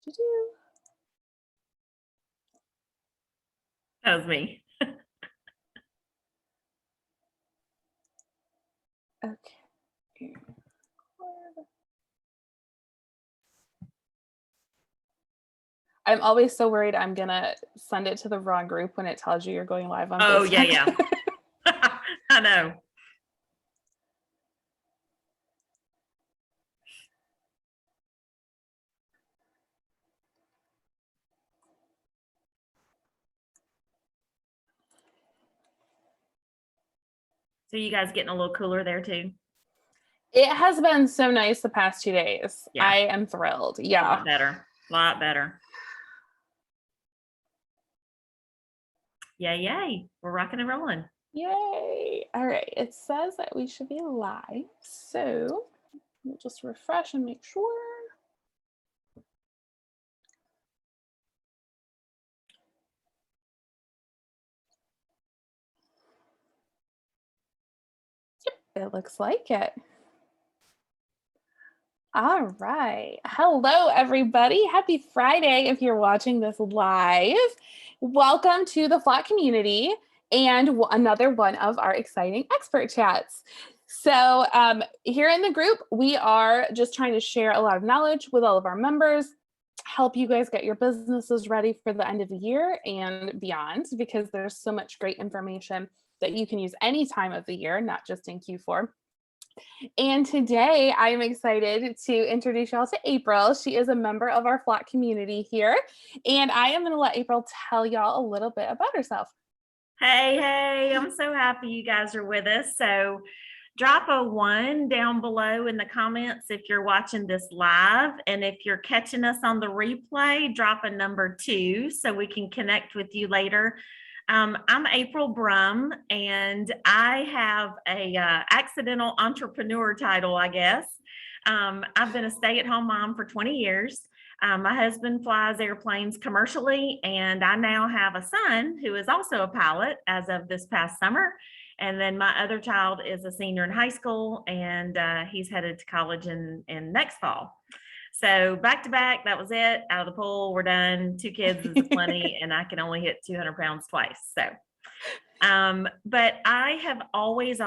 Do-do. That was me. Okay. I'm always so worried I'm gonna send it to the wrong group when it tells you you're going live on Oh, Facebook. yeah. I know. So you guys getting a little cooler there too? It has been so nice the past 2 days. Yeah. I am thrilled. A Yeah. lot better. A lot better. Yay. We're rocking and rolling. Yay. All right. It says that we should be live. So we'll just refresh and make sure. Yep, it looks like it. All right. Hello, everybody. Happy Friday if you're watching this live. Welcome to the Flat community and another one of our exciting expert chats. So here in the group, we are just trying to share a lot of knowledge with all of our members, help you guys get your businesses ready for the end of the year and beyond, because there's so much great information that you can use any time of the year, not just in Q4. And today I am excited to introduce y'all to April. She is a member of our Flat community here. And I am going to let April tell y'all a little bit about herself. Hey, I'm so happy you guys are with us. So drop a 1 down below in the comments if you're watching this live. And if you're catching us on the replay, drop a number 2 so we can connect with you later. I'm April Brum, and I have a accidental entrepreneur title, I guess. I've been a stay-at-home mom for 20 years. My husband flies airplanes commercially, and I now have a son who is also a pilot as of this past summer. And then my other child is a senior in high school, and he's headed to college in next fall. So back to back, that was it. Out of the pool, we're done. 2 kids is plenty, and I can only hit 200 pounds twice. So, but I have always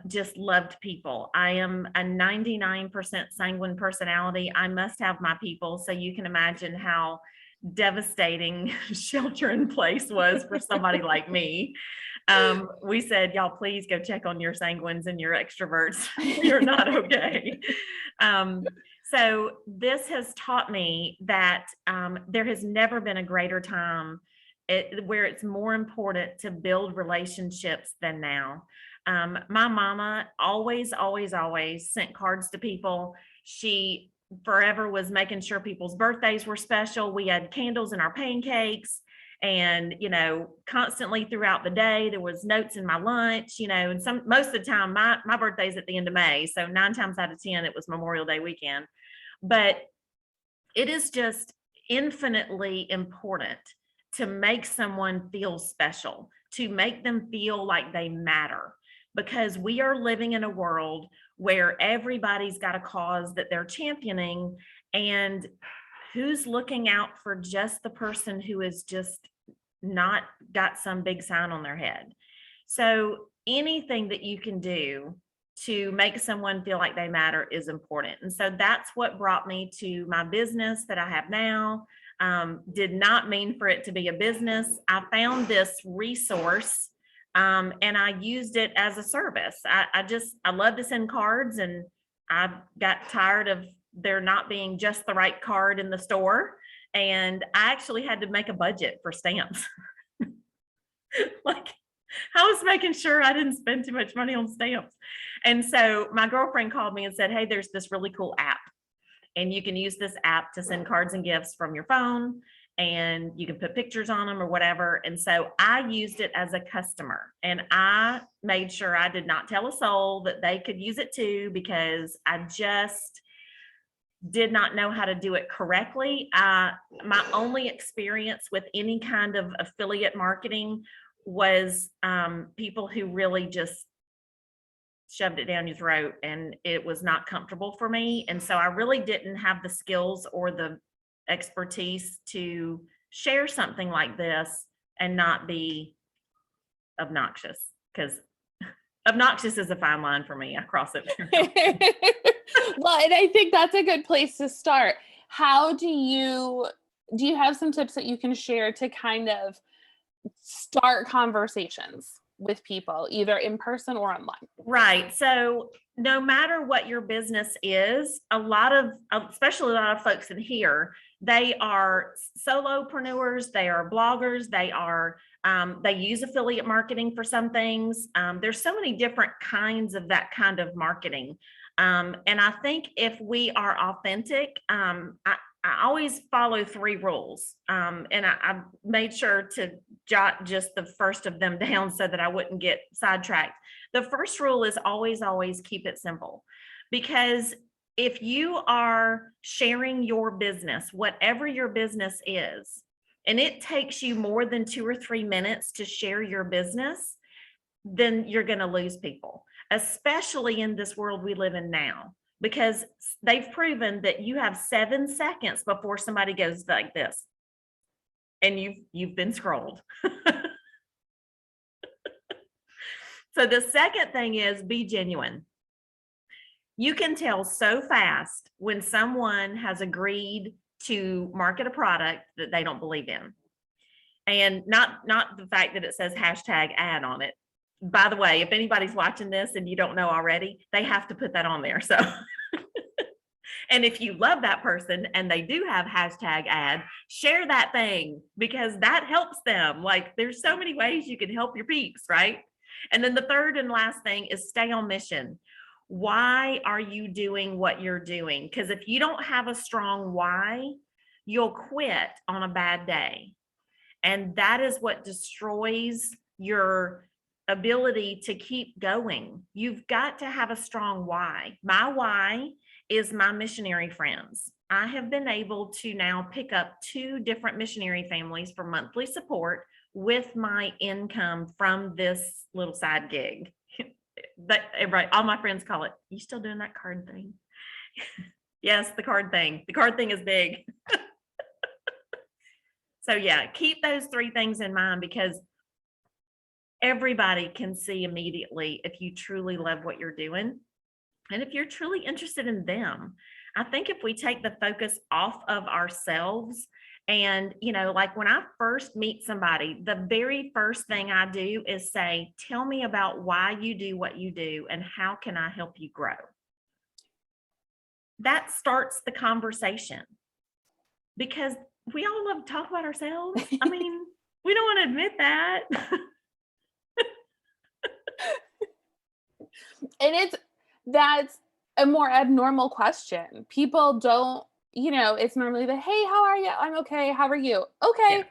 just loved people. I am a 99% sanguine personality. I must have my people. So you can imagine how devastating shelter in place was for somebody like me. We said, y'all, please go check on your sanguines and your extroverts. You're not okay. So this has taught me that there has never been a greater time where it's more important to build relationships than now. My mama always sent cards to people. She forever was making sure people's birthdays were special. We had candles in our pancakes, and constantly throughout the day there was notes in my lunch, and most of the time my birthday's at the end of May, so 9 times out of 10 it was Memorial Day weekend. But it is just infinitely important to make someone feel special, to make them feel like they matter, because we are living in a world where everybody's got a cause that they're championing, and who's looking out for just the person who is just not got some big sign on their head. So anything that you can do to make someone feel like they matter is important. And so that's what brought me to my business that I have now. Did not mean for it to be a business. I found this resource and I used it as a service. I love to send cards, and I got tired of there not being just the right card in the store. And I actually had to make a budget for stamps. Like, I was making sure I didn't spend too much money on stamps. And so my girlfriend called me and said, hey, there's this really cool app, and you can use this app to send cards and gifts from your phone, and you can put pictures on them or whatever. And so I used it as a customer, and I made sure I did not tell a soul that they could use it too, because I just did not know how to do it correctly. My only experience with any kind of affiliate marketing was people who really just shoved it down your throat, and it was not comfortable for me. And so I really didn't have the skills or the expertise to share something like this and not be obnoxious, because obnoxious is a fine line for me. I cross it very often. Well, and I think that's a good place to start. How do you have some tips that you can share to kind of start conversations with people, either in person or online? Right. So no matter what your business is, a lot of, especially a lot of folks in here, they are solopreneurs, they are bloggers, they use affiliate marketing for some things. There's so many different kinds of that kind of marketing. And I think if we are authentic, I always follow 3 rules. And I made sure to jot just the first of them down so that I wouldn't get sidetracked. The first rule is always, always keep it simple. Because if you are sharing your business, whatever your business is, and it takes you more than 2 or 3 minutes to share your business, then you're going to lose people, especially in this world we live in now, because they've proven that you have 7 seconds before somebody goes like this, and you've been scrolled. So the second thing is be genuine. You can tell so fast when someone has agreed to market a product that they don't believe in. And not the fact that it says #ad on it. By the way, if anybody's watching this and you don't know already, they have to put that on there. So, and if you love that person and they do have #ad, share that thing, because that helps them. Like, there's so many ways you can help your peeps, right? And then the third and last thing is stay on mission. Why are you doing what you're doing? Because if you don't have a strong why, you'll quit on a bad day. And that is what destroys your ability to keep going. You've got to have a strong why. My why is my missionary friends. I have been able to now pick up 2 different missionary families for monthly support with my income from this little side gig. But right, all my friends call it, "You still doing that card thing?" Yes, the card thing. The card thing is big. So yeah, keep those 3 things in mind, because everybody can see immediately if you truly love what you're doing and if you're truly interested in them. I think if we take the focus off of ourselves, and, like when I first meet somebody, the very first thing I do is say, "Tell me about why you do what you do and how can I help you grow?" That starts the conversation, because we all love to talk about ourselves. I mean, we don't want to admit that. And that's a more abnormal question. People don't, it's normally hey, how are you? I'm okay. How are you? Okay. Yeah,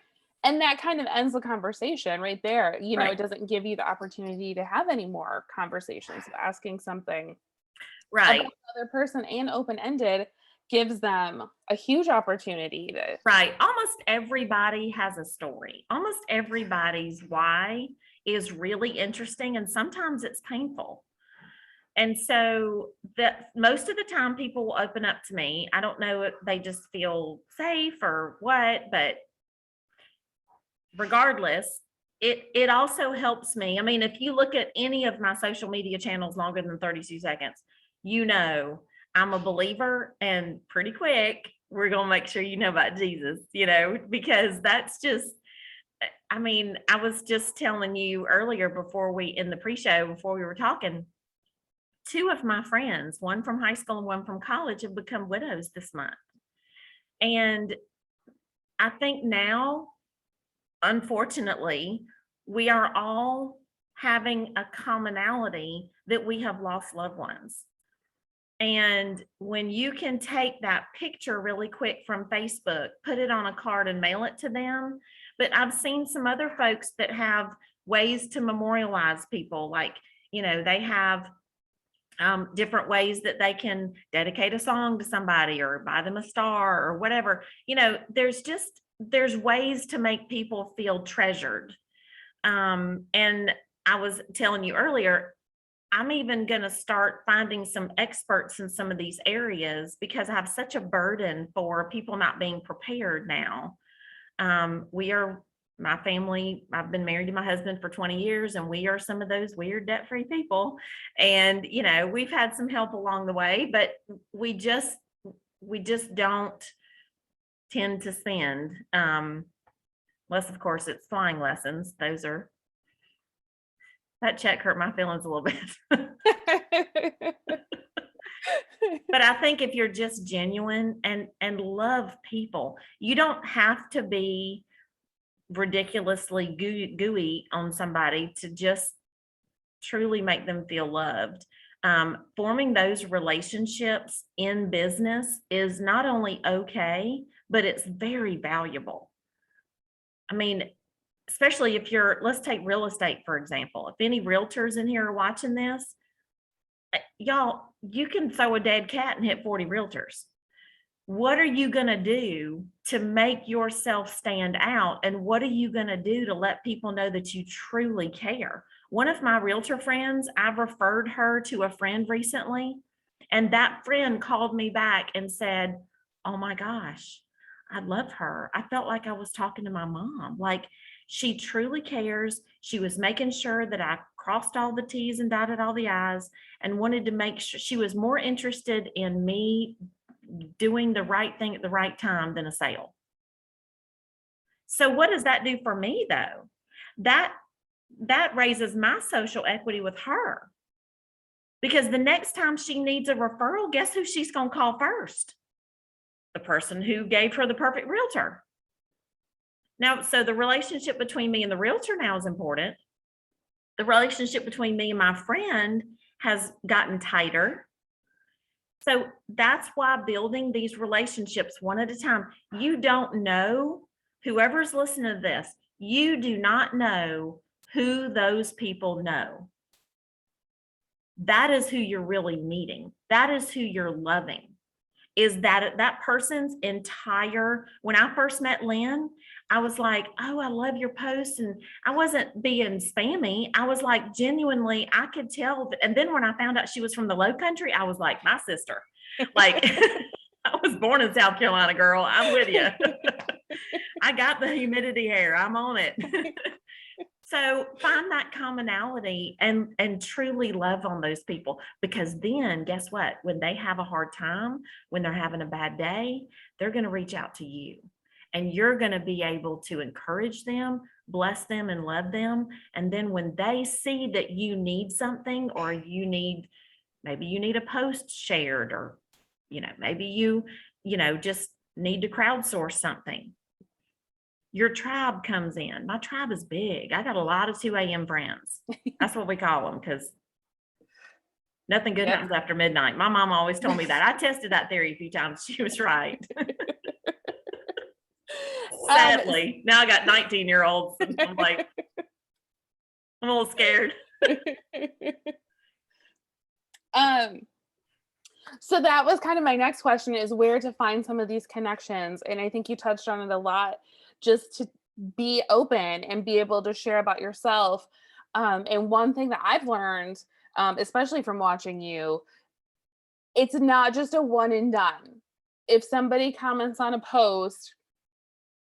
And that kind of ends the conversation right there. right, It doesn't give you the opportunity to have any more conversations. Asking something about right, the other person and open-ended gives them a huge opportunity to. right. Almost everybody has a story. Almost everybody's why is really interesting, and sometimes it's painful. And so that most of the time people will open up to me. I don't know if they just feel safe or what, but regardless, it also helps me. I mean, if you look at any of my social media channels longer than 32 seconds, I'm a believer, and pretty quick, we're going to make sure you know about Jesus, because that's just, I mean, I was just telling you earlier in the pre-show, before we were talking, 2 of my friends, one from high school and one from college, have become widows this month. And I think now, unfortunately, we are all having a commonality that we have lost loved ones. And when you can take that picture really quick from Facebook, put it on a card and mail it to them. But I've seen some other folks that have ways to memorialize people, like, they have different ways that they can dedicate a song to somebody or buy them a star or whatever. There's ways to make people feel treasured. And I was telling you earlier, I'm even going to start finding some experts in some of these areas because I have such a burden for people not being prepared now. My family, I've been married to my husband for 20 years, and we are some of those weird debt-free people. And, we've had some help along the way, but we just don't tend to spend, unless of course it's flying lessons. That check hurt my feelings a little bit. But I think if you're just genuine and love people, you don't have to be ridiculously gooey on somebody to just truly make them feel loved. Forming those relationships in business is not only okay, but it's very valuable. I mean, especially if let's take real estate, for example. If any realtors in here are watching this, y'all, you can throw a dead cat and hit 40 realtors. What are you going to do to make yourself stand out? And what are you going to do to let people know that you truly care? One of my realtor friends, I've referred her to a friend recently, and that friend called me back and said, "Oh my gosh, I love her. I felt like I was talking to my mom. Like, she truly cares. She was making sure that I crossed all the T's and dotted all the I's, and wanted to make sure she was more interested in me doing the right thing at the right time than a sale." So what does that do for me though? That raises my social equity with her, because the next time she needs a referral, guess who she's going to call first? The person who gave her the perfect realtor. Now, so the relationship between me and the realtor now is important. The relationship between me and my friend has gotten tighter. So that's why building these relationships one at a time, you don't know, whoever's listening to this, you do not know who those people know. That is who you're really meeting. That is who you're loving. Is that person's entire, when I first met Lynn, I was like, "Oh, I love your posts." And I wasn't being spammy. I was like, genuinely, I could tell. And then when I found out she was from the Low Country, I was like, my sister. Like, I was born in South Carolina, girl. I'm with you. I got the humidity hair. I'm on it. So find that commonality and truly love on those people, because then guess what? When they have a hard time, when they're having a bad day, they're going to reach out to you, and you're going to be able to encourage them, bless them, and love them. And then when they see that you need something, or maybe you need a post shared, or, maybe you just need to crowdsource something, your tribe comes in. My tribe is big. I got a lot of 2 a.m. friends. That's what we call them, because nothing good happens after midnight. My mom always told me that. I tested that theory a few times. She was right. Sadly, now I got 19-year-olds. I'm like, I'm a little scared. So that was kind of my next question, is where to find some of these connections. And I think you touched on it a lot, just to be open and be able to share about yourself. And one thing that I've learned, especially from watching you, it's not just a one and done. If somebody comments on a post,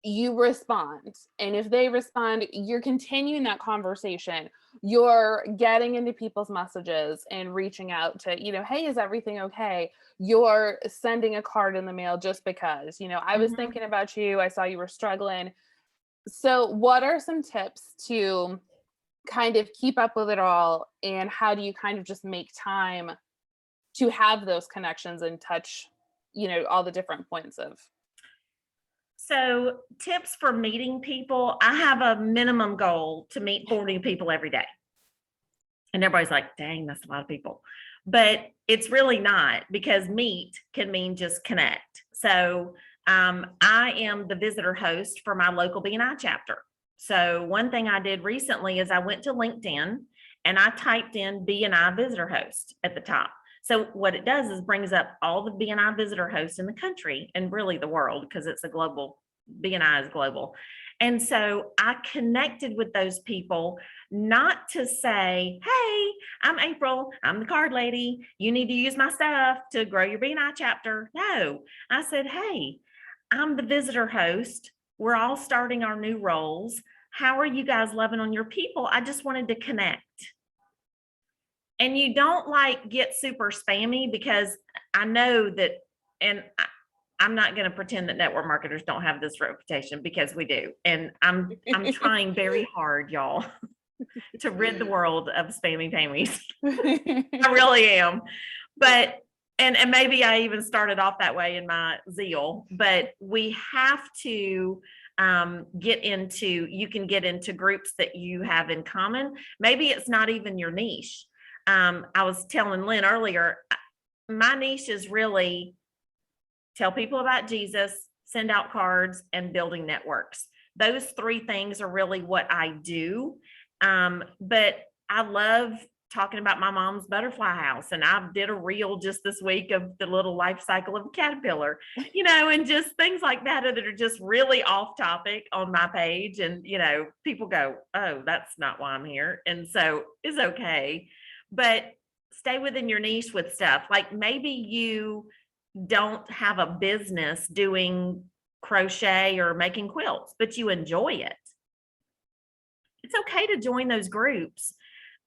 you respond. And if they respond, you're continuing that conversation. You're getting into people's messages and reaching out to, hey, is everything okay? You're sending a card in the mail just because, I was thinking about you. I saw you were struggling. So what are some tips to kind of keep up with it all? And how do you kind of just make time to have those connections and touch, all the different points of? So tips for meeting people. I have a minimum goal to meet 40 people every day. And everybody's like, dang, that's a lot of people. But it's really not, because meet can mean just connect. So I am the visitor host for my local BNI chapter. So one thing I did recently is I went to LinkedIn and I typed in BNI visitor host at the top. So what it does is brings up all the BNI visitor hosts in the country, and really the world, because it's a global B&I is global. And so I connected with those people, not to say, hey, I'm April, I'm the card lady, you need to use my stuff to grow your B&I chapter. No, I said, hey, I'm the visitor host. We're all starting our new roles. How are you guys loving on your people? I just wanted to connect. And you don't like get super spammy, because I know that, and I'm not going to pretend that network marketers don't have this reputation, because we do. And I'm trying very hard, y'all, to rid the world of spammy pamies. I really am. But and maybe I even started off that way in my zeal, but we have to you can get into groups that you have in common. Maybe it's not even your niche. I was telling Lynn earlier, my niche is really tell people about Jesus, send out cards, and building networks. Those three things are really what I do. But I love talking about my mom's butterfly house. And I did a reel just this week of the little life cycle of a caterpillar, and just things like that are just really off topic on my page. And, people go, oh, that's not why I'm here. And so it's okay. But stay within your niche with stuff. Like maybe you don't have a business doing crochet or making quilts, but you enjoy it. It's okay to join those groups,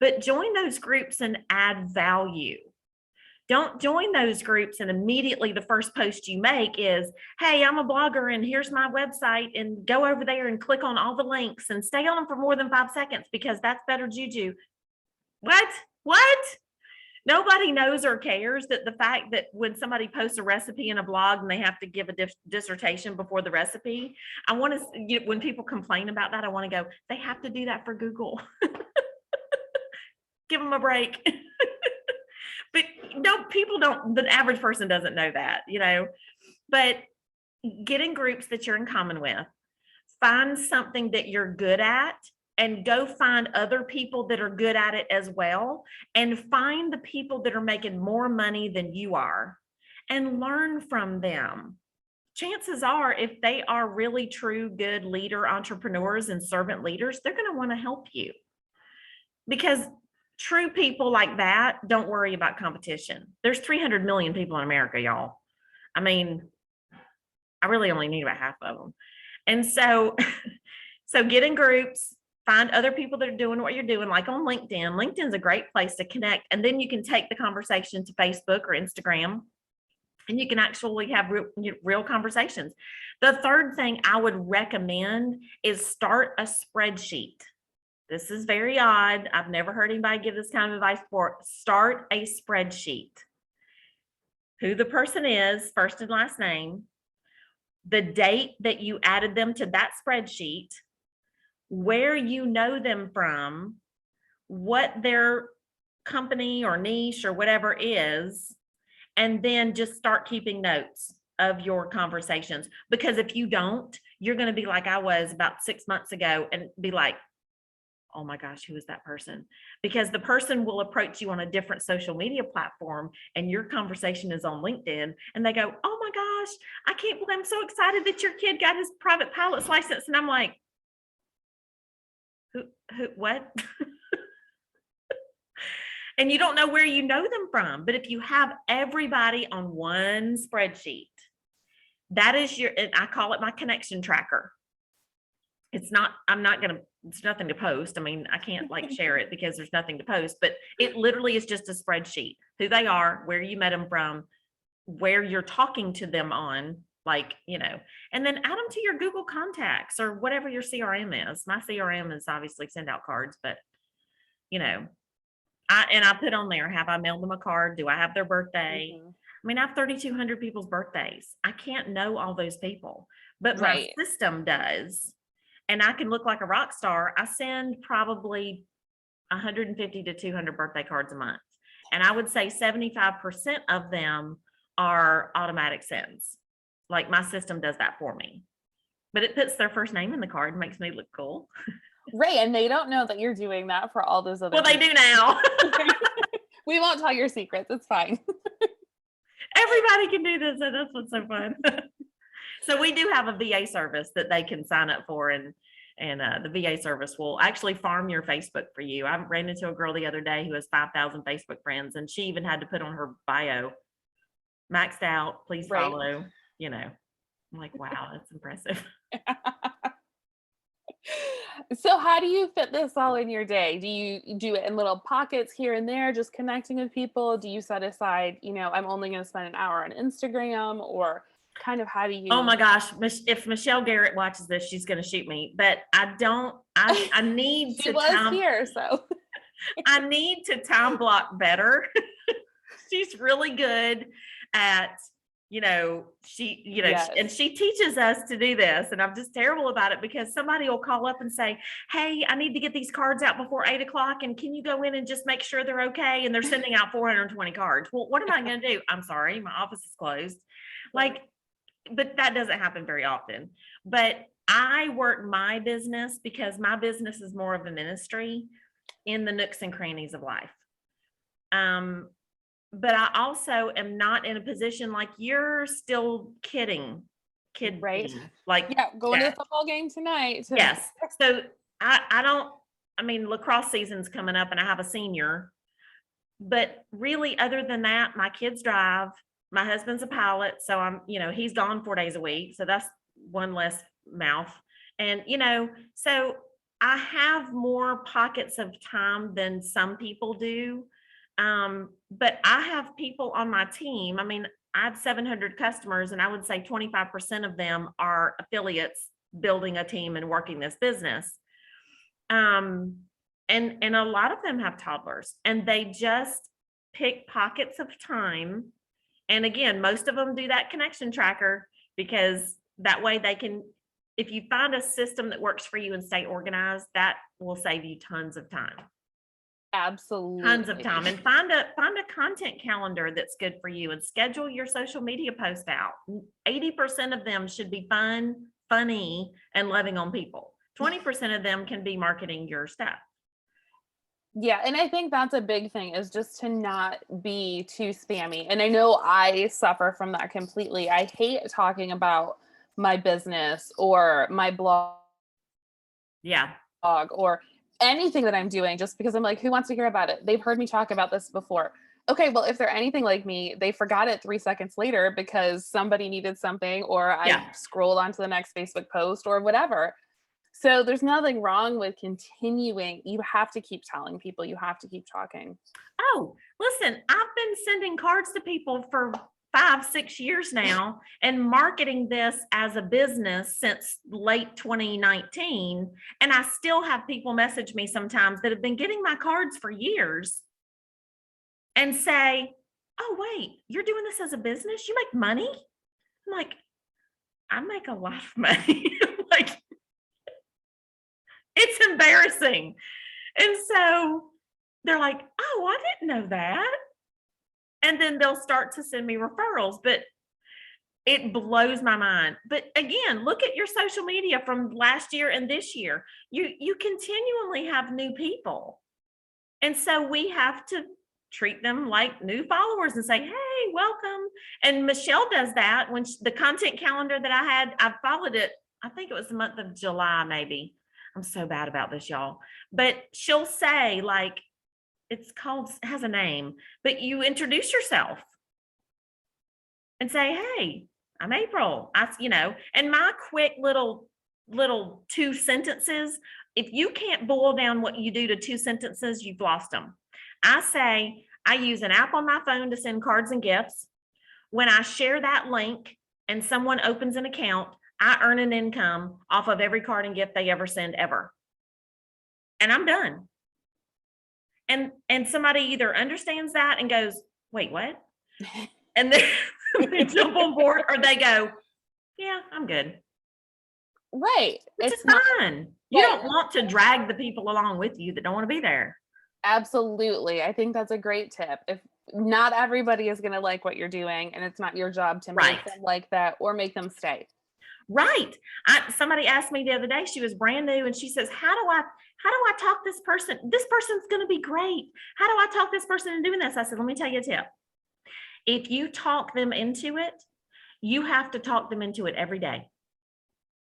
but join those groups and add value. Don't join those groups and immediately the first post you make is, hey, I'm a blogger and here's my website, and go over there and click on all the links and stay on them for more than 5 seconds because that's better juju. What? Nobody knows or cares that the fact that when somebody posts a recipe in a blog and they have to give a dissertation before the recipe, I want to, when people complain about that, I want to go, they have to do that for Google. Give them a break. But no, people don't, the average person doesn't know that, but get in groups that you're in common with, find something that you're good at, and go find other people that are good at it as well, and find the people that are making more money than you are and learn from them. Chances are, if they are really true, good leader entrepreneurs and servant leaders, they're going to want to help you, because true people like that don't worry about competition. There's 300 million people in America, y'all. I mean, I really only need about half of them. And so get in groups, find other people that are doing what you're doing, like on LinkedIn. LinkedIn's a great place to connect. And then you can take the conversation to Facebook or Instagram, and you can actually have real conversations. The third thing I would recommend is start a spreadsheet. This is very odd. I've never heard anybody give this kind of advice before. Start a spreadsheet. Who the person is, first and last name, the date that you added them to that spreadsheet, where you know them from, what their company or niche or whatever is, and then just start keeping notes of your conversations. Because if you don't, you're going to be like I was about 6 months ago and be like, oh my gosh, who is that person? Because the person will approach you on a different social media platform and your conversation is on LinkedIn, and they go, oh my gosh, I can't believe, I'm so excited that your kid got his private pilot's license. And I'm like, who, what? And you don't know where you know them from. But if you have everybody on one spreadsheet, that is I call it my connection tracker. It's nothing to post. I mean, I can't share it because there's nothing to post, but it literally is just a spreadsheet, who they are, where you met them from, where you're talking to them on, and then add them to your Google contacts or whatever your CRM is. My CRM is obviously send out cards, but I put on there, have I mailed them a card? Do I have their birthday? Mm-hmm. I mean, I have 3,200 people's birthdays. I can't know all those people, but my system does. And I can look like a rock star. I send probably 150 to 200 birthday cards a month. And I would say 75% of them are automatic sends. Like my system does that for me. But it puts their first name in the card and makes me look cool. Right. And they don't know that you're doing that for all those other people. They do now. We won't tell your secrets. It's fine. Everybody can do this. And that's what's so fun. So we do have a VA service that they can sign up for, and the VA service will actually farm your Facebook for you. I ran into a girl the other day who has 5,000 Facebook friends, and she even had to put on her bio, maxed out, please Right. follow, you know. I'm like, wow, that's impressive. So how do you fit this all in your day? Do you do it in little pockets here and there, just connecting with people? Do you set aside, I'm only going to spend an hour on Instagram, or kind of how do Oh you? my gosh, if Michelle Garrett watches this, she's going to shoot me. But I need She to was time, here, so I need to time block better. She's really good at, yes. and she teaches us to do this. And I'm just terrible about it because somebody will call up and say, hey, I need to get these cards out before 8:00. And can you go in and just make sure they're okay? And they're sending out 420 cards. Well, what am I going to do? I'm sorry, my office is closed. But that doesn't happen very often. But I work my business because my business is more of a ministry in the nooks and crannies of life. But I also am not in a position like you're still kidding. Right. Like, yeah, going to the football game tonight. yes. So I mean, lacrosse season's coming up and I have a senior, but really other than that, my kids drive. My husband's a pilot, so he's gone 4 days a week. So that's one less mouth. And, so I have more pockets of time than some people do. But I have people on my team. I mean, I have 700 customers, and I would say 25% of them are affiliates building a team and working this business. And a lot of them have toddlers, and they just pick pockets of time. And again, most of them do that connection tracker because that way they can, if you find a system that works for you and stay organized, that will save you tons of time. Absolutely. Tons of time. And find a content calendar that's good for you and schedule your social media post out. 80% of them should be fun, funny, and loving on people. 20% of them can be marketing your stuff. Yeah, and I think that's a big thing, is just to not be too spammy. And I know I suffer from that completely. I hate talking about my business or my blog Yeah. or anything that I'm doing, just because I'm like, who wants to hear about it? They've heard me talk about this before. Okay, well, if they're anything like me, they forgot it 3 seconds later because somebody needed something, or I scrolled onto the next Facebook post or whatever. So there's nothing wrong with continuing. You have to keep telling people, you have to keep talking. Oh, listen, I've been sending cards to people for 5-6 years now and marketing this as a business since late 2019. And I still have people message me sometimes that have been getting my cards for years and say, oh, wait, you're doing this as a business? You make money? I'm like, I make a lot of money. Like, it's embarrassing. And so they're like, oh, I didn't know that. And then they'll start to send me referrals, but it blows my mind. But again, look at your social media from last year and this year. You continually have new people. And so we have to treat them like new followers and say, hey, welcome. And Michelle does that when the content calendar that I followed it, I think it was the month of July, maybe. I'm so bad about this, y'all. But she'll say, like, it has a name, but you introduce yourself and say, hey, I'm April. And my quick little 2 sentences, if you can't boil down what you do to 2 sentences, you've lost them. I say, I use an app on my phone to send cards and gifts. When I share that link and someone opens an account, I earn an income off of every card and gift they ever send ever. And I'm done. And somebody either understands that and goes, wait, what? And then they jump on board, or they go, yeah, I'm good. Right. It's fine. You don't want to drag the people along with you that don't want to be there. Absolutely. I think that's a great tip. If not everybody is going to like what you're doing, and it's not your job to make them like that or make them stay. Right. Somebody asked me the other day, she was brand new, and she says, how do I talk this person? This person's going to be great. How do I talk this person into doing this? I said, let me tell you a tip. If you talk them into it, You have to talk them into it every day.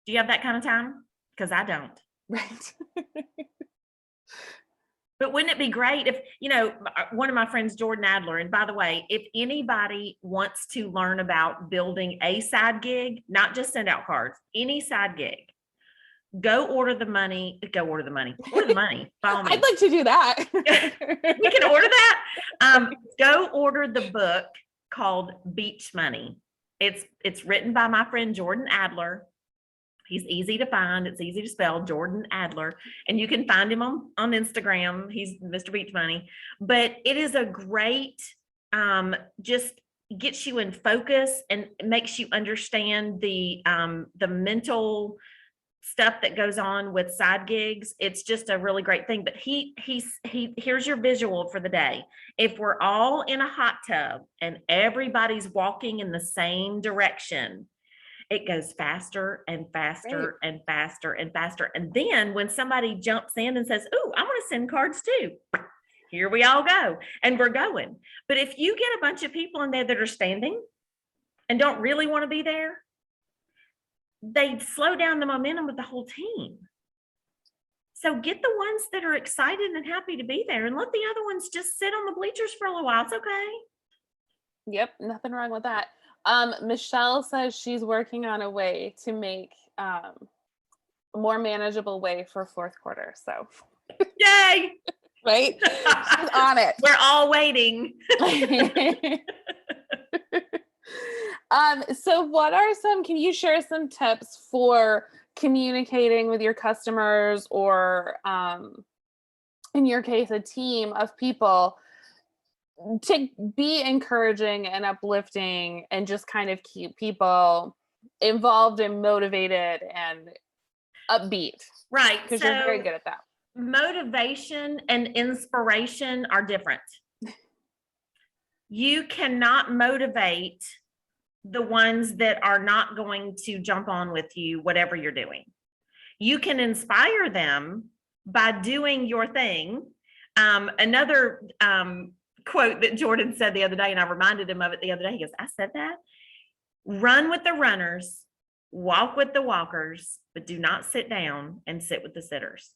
Do you have that kind of time? Because I don't. Right. But wouldn't it be great if, one of my friends, Jordan Adler, and by the way, if anybody wants to learn about building a side gig, not just send out cards, any side gig, order the money, order the money, follow me. I'd like to do that. We can order that. Go order the book called Beach Money. It's written by my friend Jordan Adler. He's easy to find. It's easy to spell, Jordan Adler. And you can find him on Instagram. He's Mr. Beach Money. But it is a great, just gets you in focus and makes you understand the mental stuff that goes on with side gigs. It's just a really great thing. But here's your visual for the day. If we're all in a hot tub and everybody's walking in the same direction, it goes faster and faster and faster and faster. And then when somebody jumps in and says, "Oh, I want to send cards too," here we all go. And we're going. But if you get a bunch of people in there that are standing and don't really want to be there, they slow down the momentum of the whole team. So get the ones that are excited and happy to be there and let the other ones just sit on the bleachers for a little while. It's okay. Yep, nothing wrong with that. Michelle says she's working on a way to make a more manageable way for fourth quarter. So yay! Right? She's on it. We're all waiting. So can you share some tips for communicating with your customers or in your case, a team of people to be encouraging and uplifting and just kind of keep people involved and motivated and upbeat? Right. Because you're very good at that. Motivation and inspiration are different. You cannot motivate the ones that are not going to jump on with you, whatever you're doing. You can inspire them by doing your thing. Another quote that Jordan said the other day, and I reminded him of it the other day. He goes, "I said that. Run with the runners, walk with the walkers, but do not sit down and sit with the sitters."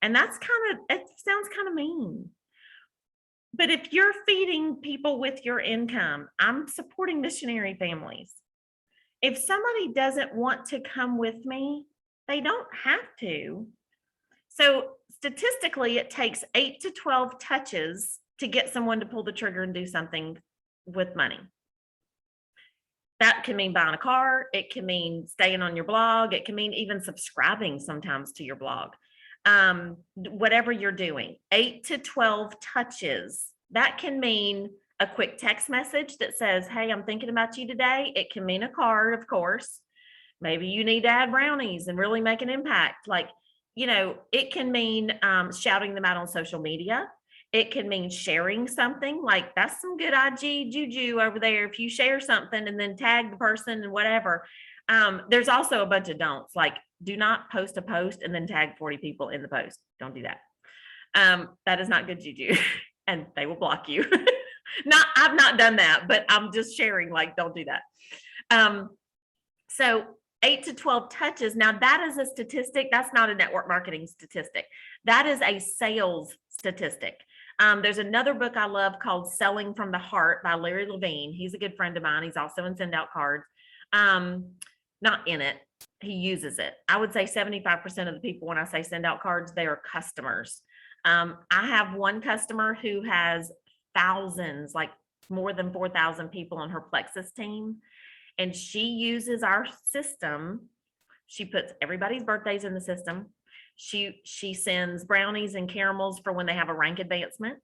And it sounds kind of mean. But if you're feeding people with your income, I'm supporting missionary families. If somebody doesn't want to come with me, they don't have to. So statistically, it takes 8 to 12 touches to get someone to pull the trigger and do something with money. That can mean buying a car. It can mean staying on your blog. It can mean even subscribing sometimes to your blog. Whatever you're doing, 8 to 12 touches. That can mean a quick text message that says, "Hey, I'm thinking about you today." It can mean a card, of course. Maybe you need to add brownies and really make an impact. It can mean shouting them out on social media. It can mean sharing something, like that's some good IG juju over there. If you share something and then tag the person and whatever. There's also a bunch of don'ts, like do not post a post and then tag 40 people in the post. Don't do that. That is not good juju and they will block you. I've not done that, but I'm just sharing, like, don't do that. So 8 to 12 touches. Now that is a statistic. That's not a network marketing statistic. That is a sales statistic. There's another book I love called Selling from the Heart by Larry Levine. He's a good friend of mine. He's also in Send Out Cards. Not in it. He uses it. I would say 75% of the people, when I say send out cards, they are customers. I have one customer who has thousands, like more than 4,000 people on her Plexus team. And she uses our system. She puts everybody's birthdays in the system. She sends brownies and caramels for when they have a rank advancement.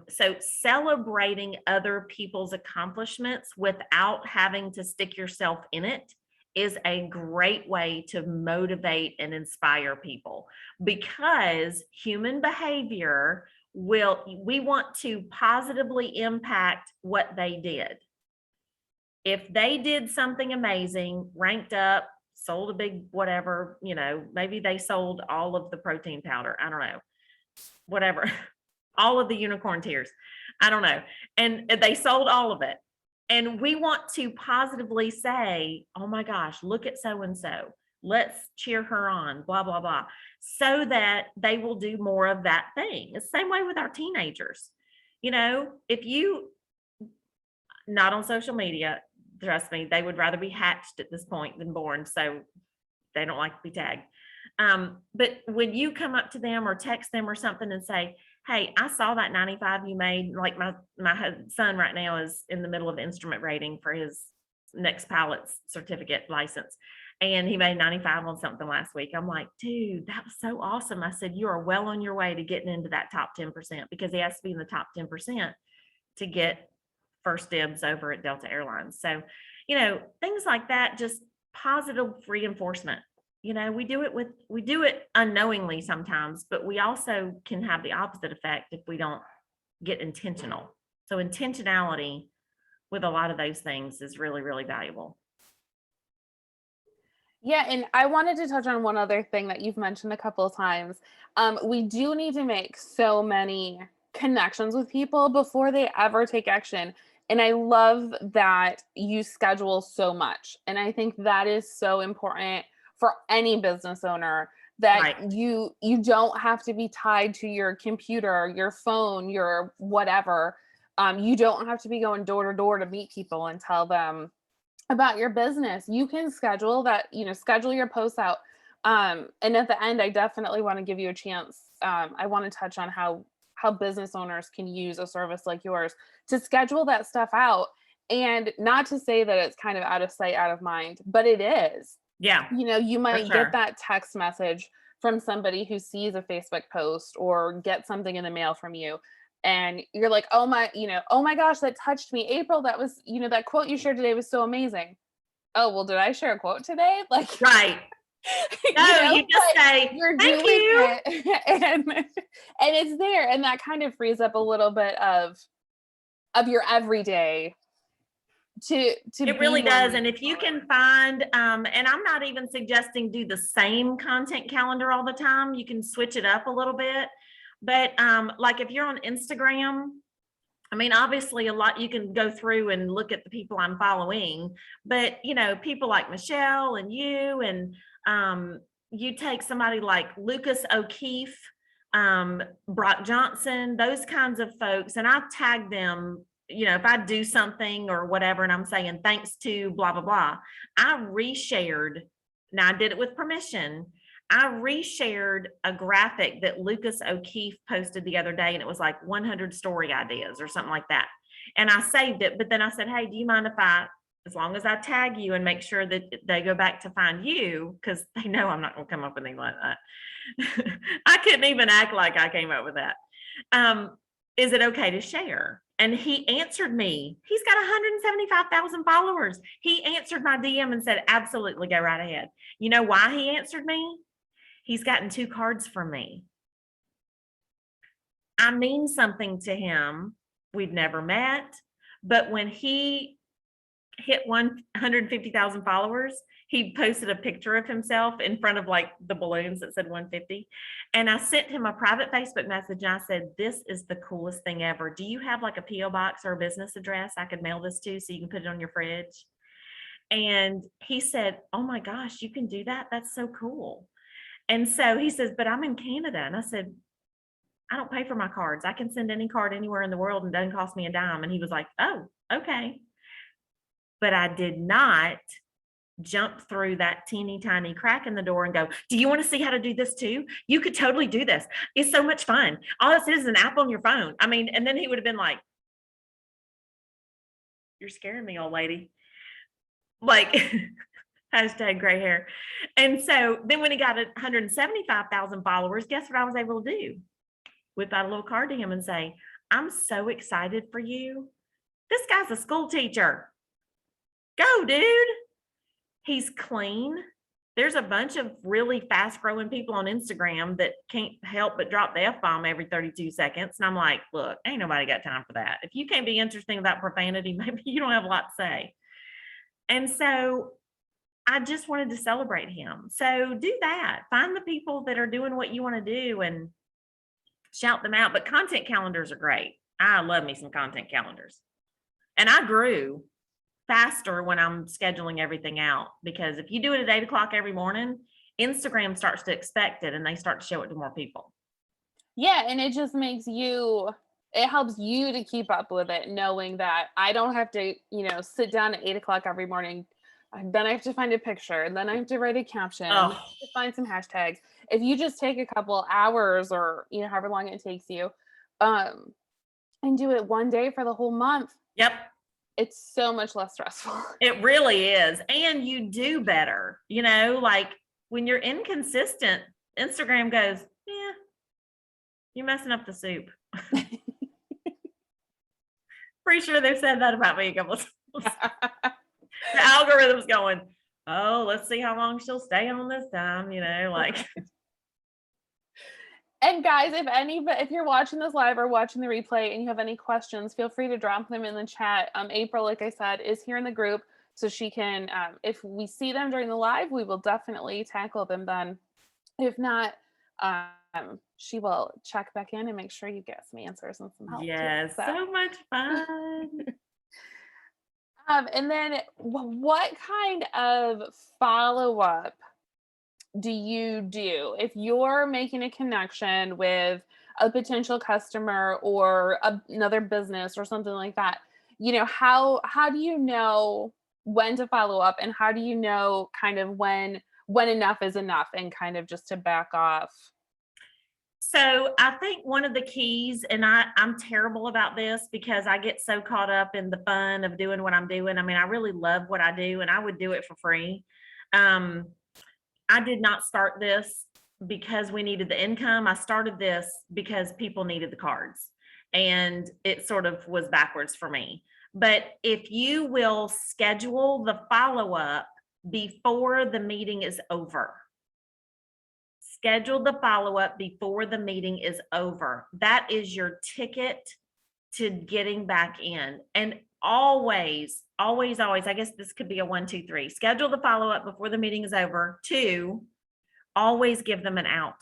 So celebrating other people's accomplishments without having to stick yourself in it is a great way to motivate and inspire people, because human behavior we want to positively impact what they did. If they did something amazing, ranked up, sold a big whatever, maybe they sold all of the protein powder. I don't know, whatever, all of the unicorn tears. I don't know. And they sold all of it. And we want to positively say, oh my gosh, look at so-and-so. Let's cheer her on, blah, blah, blah, so that they will do more of that thing. It's the same way with our teenagers. You know, if you, not on social media, trust me, they would rather be hatched at this point than born. So they don't like to be tagged. But when you come up to them or text them or something and say, hey, I saw that 95 you made, like my son right now is in the middle of instrument rating for his next pilot's certificate license. And he made 95 on something last week. I'm like, dude, that was so awesome. I said, you are well on your way to getting into that top 10% because he has to be in the top 10% to get first dibs over at Delta Airlines. So, you know, things like that, just positive reinforcement. You know, we do it unknowingly sometimes, but we also can have the opposite effect if we don't get intentional. So intentionality with a lot of those things is really, really valuable. Yeah, and I wanted to touch on one other thing that you've mentioned a couple of times. We do need to make so many connections with people before they ever take action. And I love that you schedule so much. And I think that is so important for any business owner, that Right. you don't have to be tied to your computer, your phone, your whatever. You don't have to be going door to door to meet people and tell them about your business. You can schedule that, schedule your posts out. And at the end, I definitely want to give you a chance. I want to touch on how business owners can use a service like yours to schedule that stuff out. And not to say that it's kind of out of sight, out of mind, but it is. Yeah, You for might get sure. that text message from somebody who sees a Facebook post or get something in the mail from you. And you're like, oh my gosh, that touched me. April, that was, that quote you shared today was so amazing. Oh, well, did I share a quote today? Like, Right. No, you just but say, you're thank doing you. it and it's there. And that kind of frees up a little bit of your everyday to It be really more does. And if you meaningful. can find, and I'm not even suggesting do the same content calendar all the time, you can switch it up a little bit. But like if you're on Instagram, I mean, obviously a lot, you can go through and look at the people I'm following, but you know, people like Michelle and you, and you take somebody like Lucas O'Keefe, Brock Johnson, those kinds of folks, and I tag them. You know, if I do something or whatever, and I'm saying thanks to blah, blah, blah, I reshared. Now I did it with permission. I reshared a graphic that Lucas O'Keefe posted the other day, and it was like 100 story ideas or something like that. And I saved it, but then I said, hey, do you mind if as long as I tag you and make sure that they go back to find you, because they know I'm not going to come up with anything like that. I couldn't even act like I came up with that. Is it okay to share? And he answered me. He's got 175,000 followers. He answered my DM and said, absolutely, go right ahead. You know why he answered me? He's gotten 2 cards from me. I mean something to him. We've never met, but when he hit 150,000 followers, he posted a picture of himself in front of like the balloons that said 150. And I sent him a private Facebook message and I said, this is the coolest thing ever. Do you have like a P.O. box or a business address I could mail this to so you can put it on your fridge? And he said, oh my gosh, you can do that? That's so cool. And so he says, but I'm in Canada. And I said, I don't pay for my cards. I can send any card anywhere in the world and it doesn't cost me a dime. And he was like, oh, okay. But I did not jump through that teeny tiny crack in the door and go, do you want to see how to do this too? You could totally do this. It's so much fun. All it is an app on your phone. I mean, and then he would have been like, you're scaring me, old lady. Like, hashtag gray hair. And so then when he got 175,000 followers, guess what I was able to do? Whip out a little card to him and say, I'm so excited for you. This guy's a school teacher. Go, dude. He's clean. There's a bunch of really fast growing people on Instagram that can't help but drop the F-bomb every 32 seconds. And I'm like, look, ain't nobody got time for that. If you can't be interesting about profanity, maybe you don't have a lot to say. And so I just wanted to celebrate him. So do that. Find the people that are doing what you want to do and shout them out. But content calendars are great. I love me some content calendars. And I grew faster when I'm scheduling everything out, because if you do it at 8 o'clock every morning, Instagram starts to expect it and they start to show it to more people. Yeah, and it just makes you, it helps you to keep up with it, knowing that I don't have to, sit down at 8 o'clock every morning. Then I have to find a picture, and then I have to write a caption, and then I Oh, have to find some hashtags. If you just take a couple hours, or however long it takes you, um, and do it one day for the whole month, yep. it's so much less stressful. It really is. And you do better, like when you're inconsistent, Instagram goes, yeah, you're messing up the soup. Pretty sure they've said that about me a couple of times. The algorithm's going, oh, let's see how long she'll stay on this time, like. And guys, if you're watching this live or watching the replay and you have any questions, feel free to drop them in the chat. April, like I said, is here in the group, so she can, if we see them during the live, we will definitely tackle them then. If not, she will check back in and make sure you get some answers and some help. Yes, so much fun. And then what kind of follow-up do you do if you're making a connection with a potential customer or another business or something like that? How do you know when to follow up, and how do you know kind of when enough is enough and kind of just to back off? So I think one of the keys, and I'm terrible about this because I get so caught up in the fun of doing what I'm doing. I mean, I really love what I do and I would do it for free. I did not start this because we needed the income. I started this because people needed the cards, and it sort of was backwards for me. But if you will schedule the follow-up before the meeting is over, schedule the follow-up before the meeting is over. That is your ticket to getting back in. And always, always, always, I guess this could be a 1, 2, 3. Schedule the follow-up before the meeting is over. 2, always give them an out.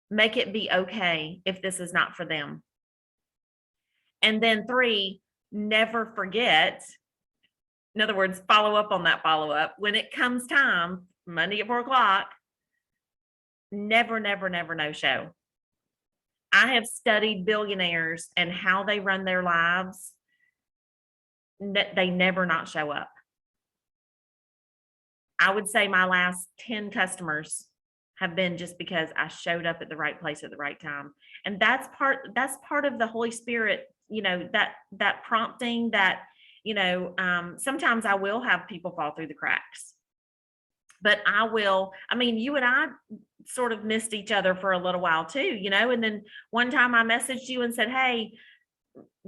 Make it be okay if this is not for them. And then 3, never forget. In other words, follow up on that follow-up. When it comes time, Monday at 4 o'clock, never, never, never no show. I have studied billionaires and how they run their lives. They never not show up. I would say my last 10 customers have been just because I showed up at the right place at the right time. And that's part of the Holy Spirit, that prompting that, sometimes I will have people fall through the cracks. But you and I sort of missed each other for a little while too, and then one time I messaged you and said, hey,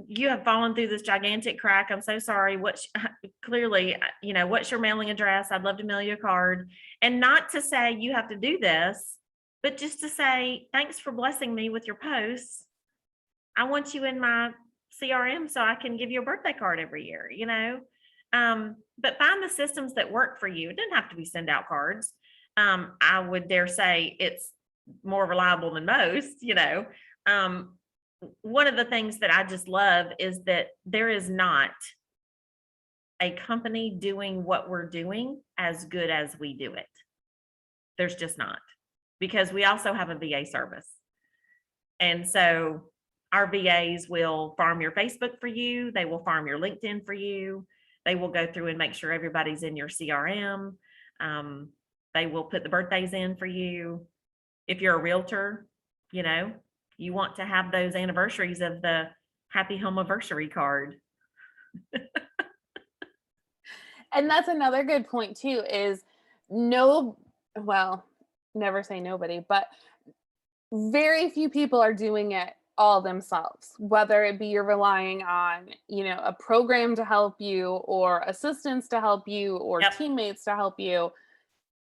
you have fallen through this gigantic crack. I'm so sorry. Clearly, what's your mailing address? I'd love to mail you a card. And not to say you have to do this, but just to say, thanks for blessing me with your posts. I want you in my CRM so I can give you a birthday card every year, but find the systems that work for you. It doesn't have to be send out cards. I would dare say it's more reliable than most, one of the things that I just love is that there is not a company doing what we're doing as good as we do it. There's just not, because we also have a VA service. And so our VAs will farm your Facebook for you. They will farm your LinkedIn for you. They will go through and make sure everybody's in your CRM. They will put the birthdays in for you. If you're a realtor, you want to have those anniversaries of the happy home anniversary card. And that's another good point too, is never say nobody, but very few people are doing it all themselves, whether it be you're relying on, a program to help you, or assistants to help you, or teammates to help you.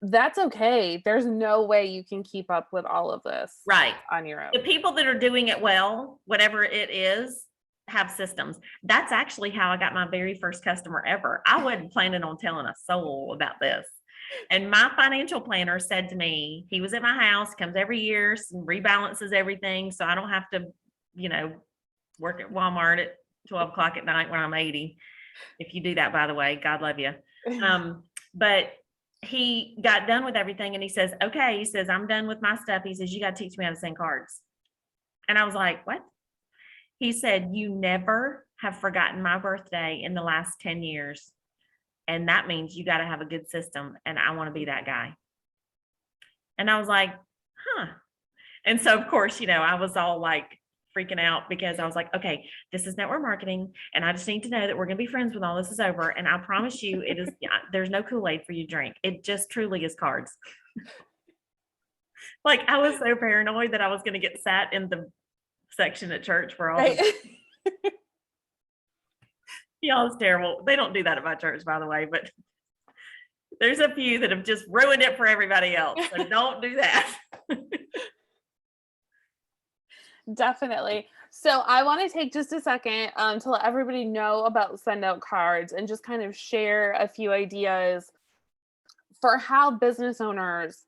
That's okay. There's no way you can keep up with all of this on your own. The people that are doing it well, whatever it is, have systems. That's actually how I got my very first customer ever. I wasn't planning on telling a soul about this. And my financial planner said to me, he was at my house, comes every year, rebalances everything, so I don't have to, work at Walmart at 12 o'clock at night when I'm 80. If you do that, by the way, God love you. But he got done with everything and he says, okay, he says, I'm done with my stuff. He says, you got to teach me how to send cards. And I was like, what? He said, you never have forgotten my birthday in the last 10 years. And that means you got to have a good system. And I want to be that guy. And I was like, huh. And so, of course, I was all like freaking out because I was like, okay, this is network marketing. And I just need to know that we're going to be friends when all this is over. And I promise you, it is, there's no Kool-Aid for you to drink. It just truly is cards. Like, I was so paranoid that I was going to get sat in the section at church for all the y'all, it's terrible. They don't do that at my church, by the way, but there's a few that have just ruined it for everybody else. So don't do that. Definitely. So I want to take just a second to let everybody know about send out cards and just kind of share a few ideas for how business owners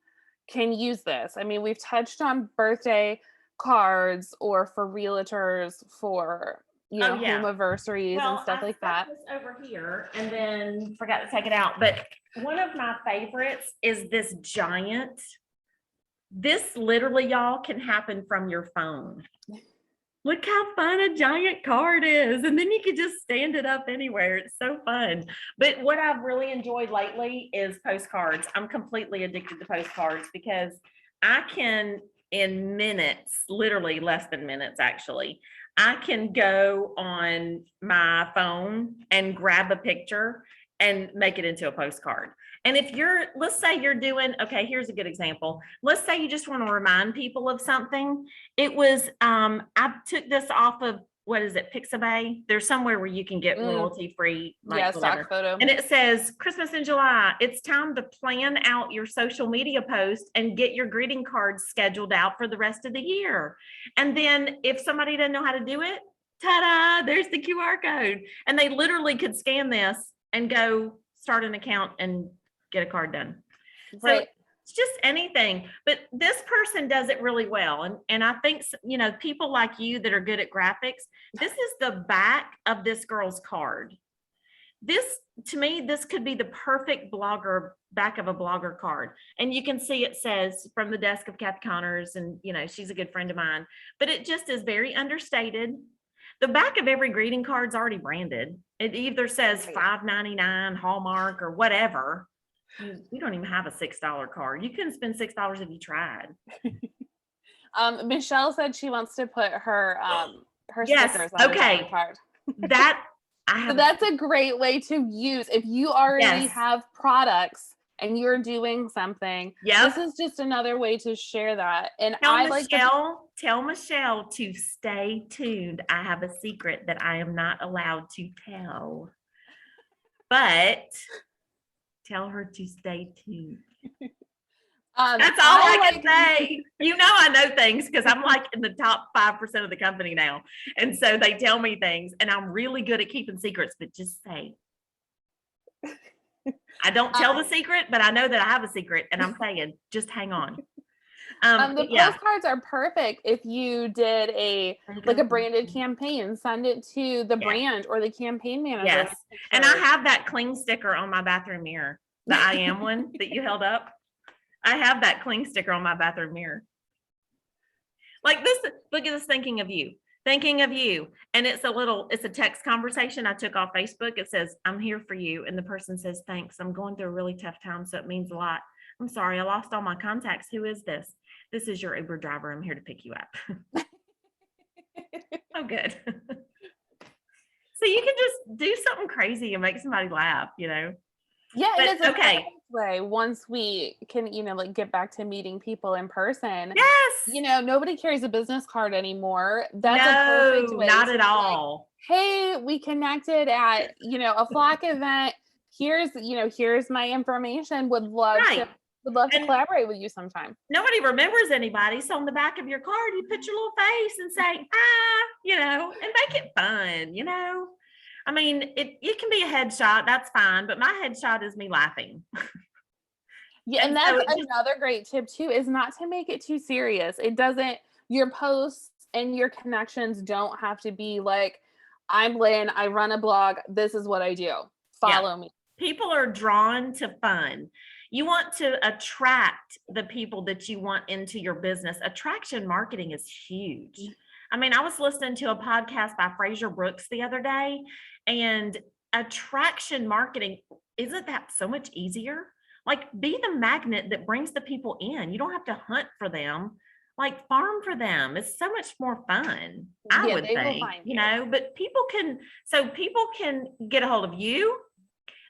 can use this. I mean, we've touched on birthday cards or for realtors for home anniversaries and stuff like that. This over here and then forgot to take it out. But one of my favorites is this giant. This literally, y'all, can happen from your phone. Look how fun a giant card is. And then you can just stand it up anywhere. It's so fun. But what I've really enjoyed lately is postcards. I'm completely addicted to postcards because I can, in minutes, literally less than minutes, actually, I can go on my phone and grab a picture and make it into a postcard. And if let's say you're doing, okay, here's a good example. Let's say you just want to remind people of something. It was, I took this off of, what is it, Pixabay? There's somewhere where you can get royalty-free, stock photo. And it says, Christmas in July, it's time to plan out your social media post and get your greeting cards scheduled out for the rest of the year. And then if somebody doesn't know how to do it, ta-da, there's the QR code. And they literally could scan this and go start an account and get a card done. Right. So it's just anything, but this person does it really well. And I think, people like you that are good at graphics, this is the back of this girl's card. This, to me, this could be the perfect back of a blogger card. And you can see it says from the desk of Kathy Connors, and she's a good friend of mine, but it just is very understated. The back of every greeting card is already branded. It either says $5.99 Hallmark or whatever. We don't even have a $6 card. You couldn't spend $6 if you tried. Michelle said she wants to put her stickers on the card. So that's a great way to use if you already have products and you're doing something. This is just another way to share that. And tell Michelle to stay tuned. I have a secret that I am not allowed to tell, but tell her to stay tuned. That's all I can say. I know things because I'm like in the top 5% of the company now. And so they tell me things and I'm really good at keeping secrets, but just say, I don't tell the secret, but I know that I have a secret and I'm saying, just hang on. The postcards are perfect if you did a branded campaign. Send it to the brand or the campaign manager. Yes. And I have that cling sticker on my bathroom mirror, the I am one that you held up. I have that cling sticker on my bathroom mirror. Like this, look at this, thinking of you. And it's a text conversation I took off Facebook. It says, I'm here for you. And the person says, thanks. I'm going through a really tough time. So it means a lot. I'm sorry. I lost all my contacts. Who is this? This is your Uber driver. I'm here to pick you up. Oh, good. So you can just do something crazy and make somebody laugh, Yeah, it is okay. Way once we can, get back to meeting people in person. Yes. Nobody carries a business card anymore. That's a perfect way. Not at all. Hey, we connected at, a Flock event. Here's my information. Would love to collaborate with you sometime. Nobody remembers anybody. So on the back of your card, you put your little face and say, and make it fun, I mean, it can be a headshot. That's fine. But my headshot is me laughing. Yeah. And that's another great tip too, is not to make it too serious. Your posts and your connections don't have to be like, I'm Lynn, I run a blog. This is what I do. Follow me. People are drawn to fun. You want to attract the people that you want into your business. Attraction marketing is huge. I mean, I was listening to a podcast by Fraser Brooks the other day, and attraction marketing, isn't that so much easier? Like, be the magnet that brings the people in. You don't have to hunt for them. Like, farm for them. It's so much more fun, I would they will think, find you know, but people can get a hold of you.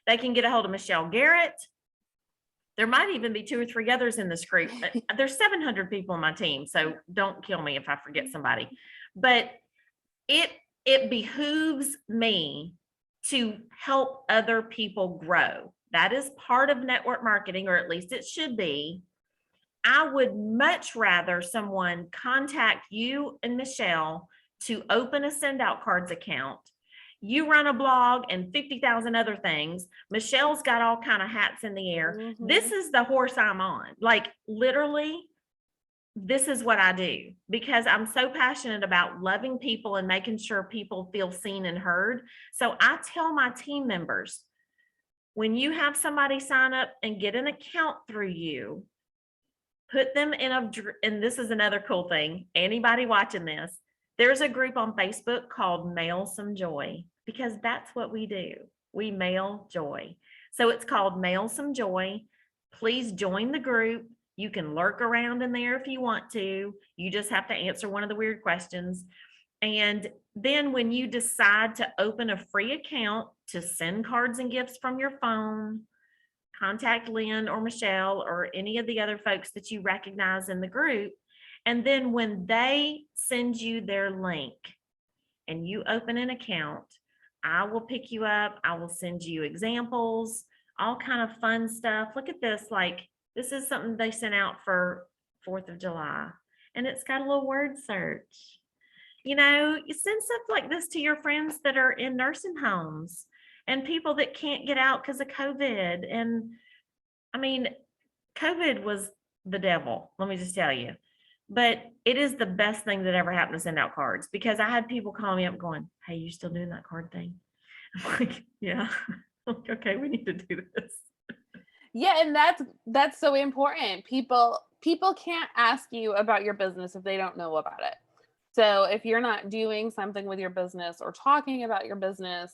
They can get a hold of Michelle Garrett. There might even be 2 or 3 others in this group. There's 700 people on my team, so don't kill me if I forget somebody. But it behooves me to help other people grow. That is part of network marketing, or at least it should be. I would much rather someone contact you and Michelle to open a send out cards account. You run a blog and 50,000 other things. Michelle's got all kind of hats in the air. Mm-hmm. This is the horse I'm on. Like, literally, this is what I do because I'm so passionate about loving people and making sure people feel seen and heard. So I tell my team members, when you have somebody sign up and get an account through you, put them in and this is another cool thing. Anybody watching this, there's a group on Facebook called Mail Some Joy, because that's what we do. We mail joy. So it's called Mail Some Joy. Please join the group. You can lurk around in there if you want to. You just have to answer one of the weird questions. And then when you decide to open a free account to send cards and gifts from your phone, contact Lynn or Michelle or any of the other folks that you recognize in the group. And then when they send you their link and you open an account, I will pick you up. I will send you examples, all kind of fun stuff. Look at this. Like, this is something they sent out for 4th of July, and it's got a little word search. You know, you send stuff like this to your friends that are in nursing homes and people that can't get out because of COVID. And I mean, COVID was the devil, let me just tell you. But it is the best thing that ever happened to send out cards, because I had people call me up going, hey, you still doing that card thing? I'm like, yeah. Okay, we need to do this. Yeah, and that's so important. People can't ask you about your business if they don't know about it. So if you're not doing something with your business or talking about your business,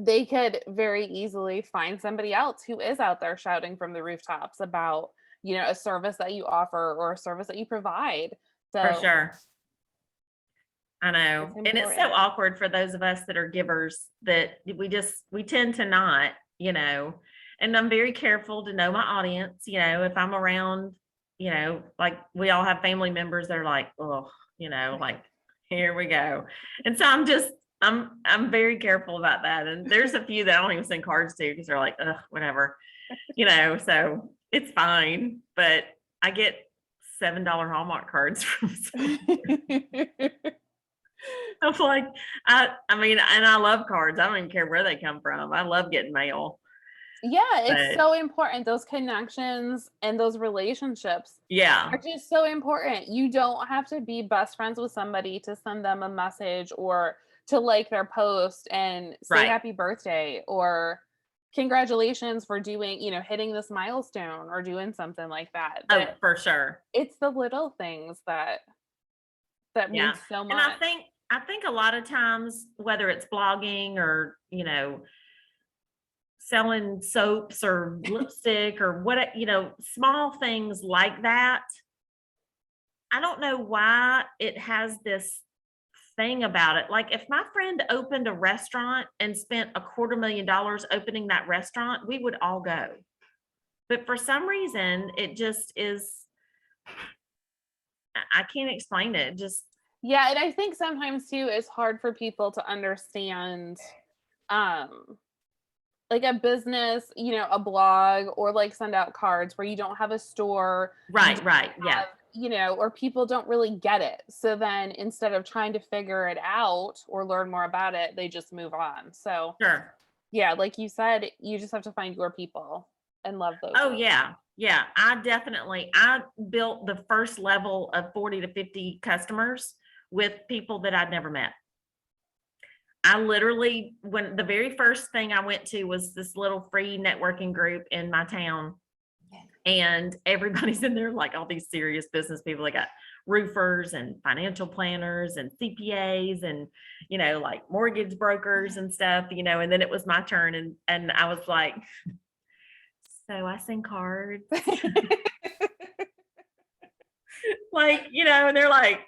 they could very easily find somebody else who is out there shouting from the rooftops about, you know, a service that you offer or a service that you provide. So for sure. I know. And it's so awkward for those of us that are givers that we tend to not, you know, and I'm very careful to know my audience. You know, if I'm around, you know, like we all have family members that are like, oh, you know, like, here we go. And so I'm very careful about that. And there's a few that I don't even send cards to because they're like, ugh, whatever, you know, so it's fine. But I get $7 Hallmark cards from I'm like, I mean, and I love cards. I don't even care where they come from. I love getting mail. Yeah, it's so important. Those connections and those relationships are just so important. You don't have to be best friends with somebody to send them a message or to like their post and say happy birthday or congratulations for doing, you know, hitting this milestone or doing something like that. Oh, for sure. It's the little things that mean so much. And I think a lot of times, whether it's blogging or, you know, selling soaps or lipstick or what, you know, small things like that, I don't know why it has this thing about it. Like, if my friend opened a restaurant and spent $250,000 opening that restaurant, we would all go. But for some reason, it just is, I can't explain it. Just, yeah. And I think sometimes too, it's hard for people to understand, like a business, you know, a blog, or like send out cards where you don't have a store. Right. Yeah. You know, or people don't really get it. So then instead of trying to figure it out or learn more about it, they just move on. So sure. Yeah, like you said, you just have to find your people and love those. Oh, yeah. Yeah. I built the first level of 40 to 50 customers with people that I'd never met. I literally, when the very first thing I went to was this little free networking group in my town. And everybody's in there, like all these serious business people. They got roofers and financial planners and CPAs and, like mortgage brokers and stuff, and then it was my turn. And I was like, so I send cards. Like, and they're like,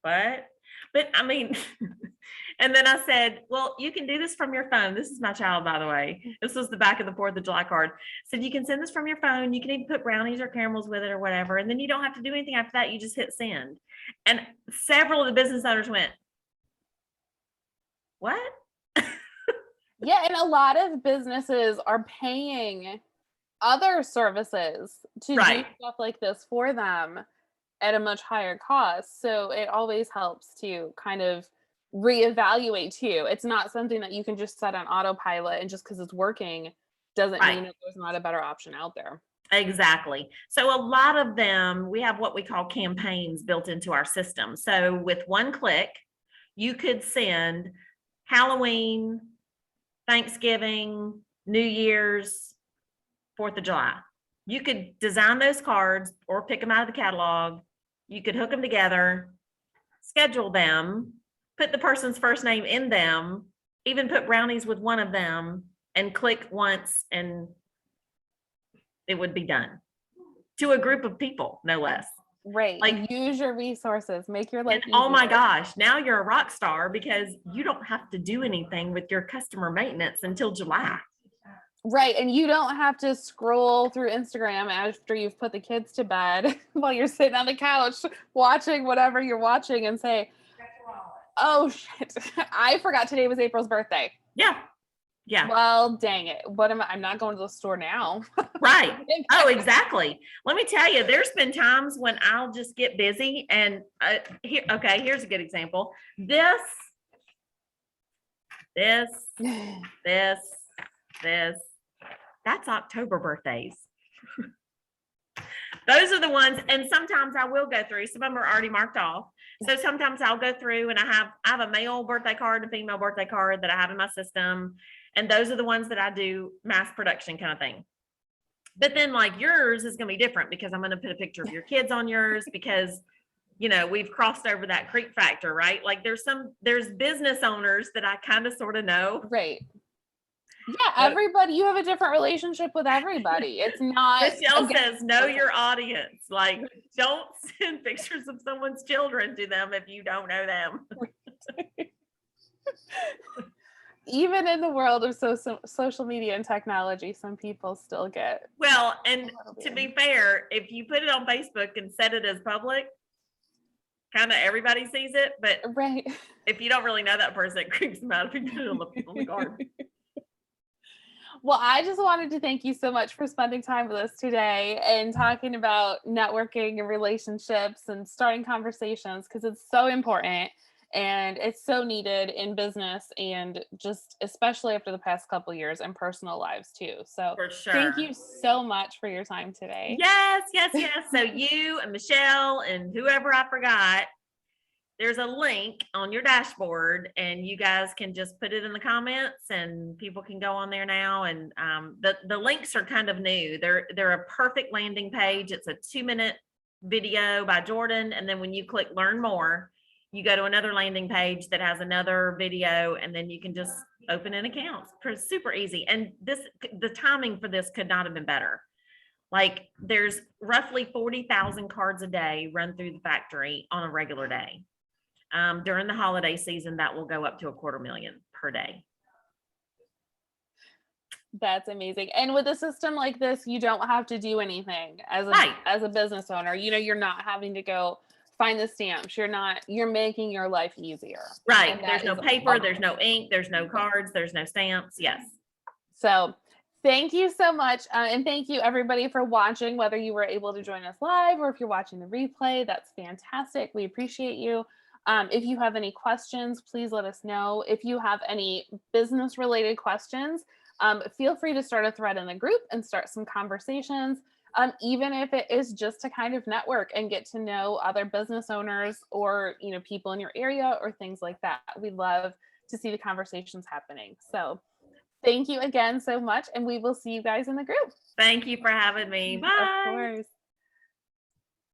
what? But I mean, and then I said, well, you can do this from your phone. This is my child, by the way. This was the back of the 4th of July card. Said you can send this from your phone. You can even put brownies or caramels with it or whatever. And then you don't have to do anything after that. You just hit send. And several of the business owners went, what? Yeah, and a lot of businesses are paying other services to do stuff like this for them at a much higher cost. So it always helps to kind of reevaluate too. It's not something that you can just set on autopilot, and just because it's working doesn't mean that there's not a better option out there. Exactly. So a lot of them, we have what we call campaigns built into our system. So with one click, you could send Halloween, Thanksgiving, New Year's, 4th of July. You could design those cards or pick them out of the catalog. You could hook them together, schedule them, put the person's first name in them, even put brownies with one of them, and click once and it would be done to a group of people, no less. Right. Like, use your resources, make your life easier. Oh my gosh, now you're a rock star because you don't have to do anything with your customer maintenance until July. Right. And you don't have to scroll through Instagram after you've put the kids to bed while you're sitting on the couch watching whatever you're watching and say, oh shit, I forgot today was April's birthday. Yeah. Yeah. Well, dang it. I'm not going to the store now. Right. Oh, exactly. Let me tell you, there's been times when I'll just get busy and here's a good example. This, that's October birthdays. Those are the ones. And sometimes I will go through, some of them are already marked off. So sometimes I'll go through and I have a male birthday card and a female birthday card that I have in my system. And those are the ones that I do mass production kind of thing. But then like yours is going to be different because I'm going to put a picture of your kids on yours because, we've crossed over that creep factor, right? Like there's business owners that I kind of sort of know. Right. Yeah, everybody, you have a different relationship with everybody. It's not. Michelle says, know your audience. Like, don't send pictures of someone's children to them if you don't know them. Even in the world of social media and technology, some people still get. Well, and to be fair, if you put it on Facebook and set it as public, kind of everybody sees it. But right. If you don't really know that person, it creeps them out if you put it on the card. Well, I just wanted to thank you so much for spending time with us today and talking about networking and relationships and starting conversations, because it's so important and it's so needed in business and just especially after the past couple of years and personal lives too. So for sure. Thank you so much for your time today. Yes. So you and Michelle and whoever I forgot, there's a link on your dashboard and you guys can just put it in the comments and people can go on there now. And the links are kind of new. They're a perfect landing page. It's a 2-minute video by Jordan. And then when you click learn more, you go to another landing page that has another video, and then you can just open an account. It's super easy. And the timing for this could not have been better. Like there's roughly 40,000 cards a day run through the factory on a regular day. During the holiday season, that will go up to 250,000 per day. That's amazing. And with a system like this, you don't have to do anything as a business owner. You're not having to go find the stamps. You're making your life easier. Right. There's no paper, there's no ink, there's no cards, there's no stamps. Yes. So thank you so much. And thank you everybody for watching, whether you were able to join us live or if you're watching the replay. That's fantastic. We appreciate you. If you have any questions, please let us know. If you have any business related questions, feel free to start a thread in the group and start some conversations. Even if it is just to kind of network and get to know other business owners or, people in your area or things like that. We love to see the conversations happening. So thank you again so much, and we will see you guys in the group. Thank you for having me. Bye. Of course.